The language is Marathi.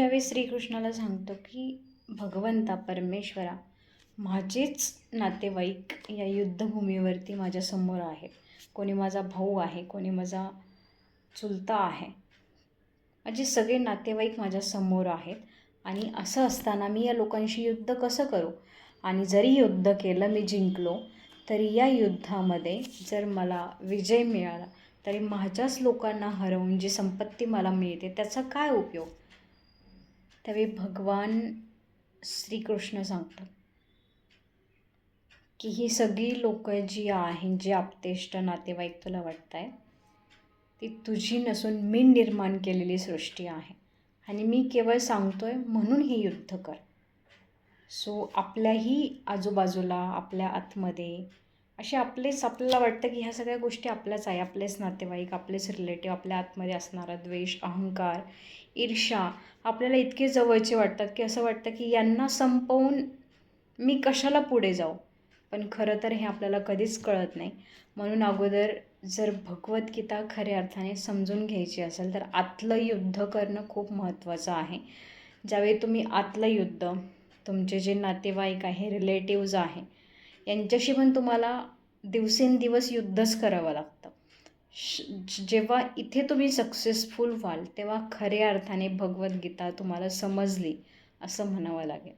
ज्यावेळेस श्रीकृष्णाला सांगतो की भगवंता परमेश्वरा, माझेच नातेवाईक या युद्धभूमीवरती माझ्यासमोर आहेत. कोणी माझा भाऊ आहे, कोणी माझा चुलता आहे, माझे सगळे नातेवाईक माझ्यासमोर आहेत. आणि असं असताना मी या लोकांशी युद्ध कसं करू? आणि जरी युद्ध केलं, मी जिंकलो, तरी या युद्धामध्ये जर मला विजय मिळाला तरी माझ्याच लोकांना हरवून जी संपत्ती मला मिळते त्याचा काय उपयोग? त्यावेळी भगवान श्रीकृष्ण सांगतात की ही सगळी लोक जी आहेत, जी आपतेष्ट नातेवाईक तुला वाटत आहे, ती तुझी नसून मी निर्माण केलेली सृष्टी आहे. आणि मी केवळ सांगतोय म्हणून हे युद्ध कर. सो आपल्याही आजूबाजूला, आपल्या आतमध्ये असे आपल्याला वाटतं की ह्या सगळ्या गोष्टी आपल्याच आहे. आपलेच नातेवाईक, आपलेच रिलेटिव्ह, आपल्या आतमध्ये असणारा द्वेष, अहंकार, ईर्ष्या आपल्याला इतके जवळचे वाटतात की असं वाटतं की यांना संपवून मी कशाला पुढे जाऊ. पण खरं तर हे आपल्याला कधीच कळत नाही. म्हणून अगोदर जर भगवद्गीता खऱ्या अर्थाने समजून घ्यायची असेल तर आतलं युद्ध करणं खूप महत्त्वाचं आहे. ज्यावेळी तुम्ही आतलं युद्ध, तुमचे जे नातेवाईक आहे, रिलेटिव्ज आहे, यांच्याशी पण तुम्हाला दिवसेंदिवस युद्धच करावं लागतं. जेव्हा इथे तुम्ही सक्सेसफुल व्हाल तेव्हा खऱ्या अर्थाने भगवद्गीता तुम्हाला समजली असं म्हणावं लागेल.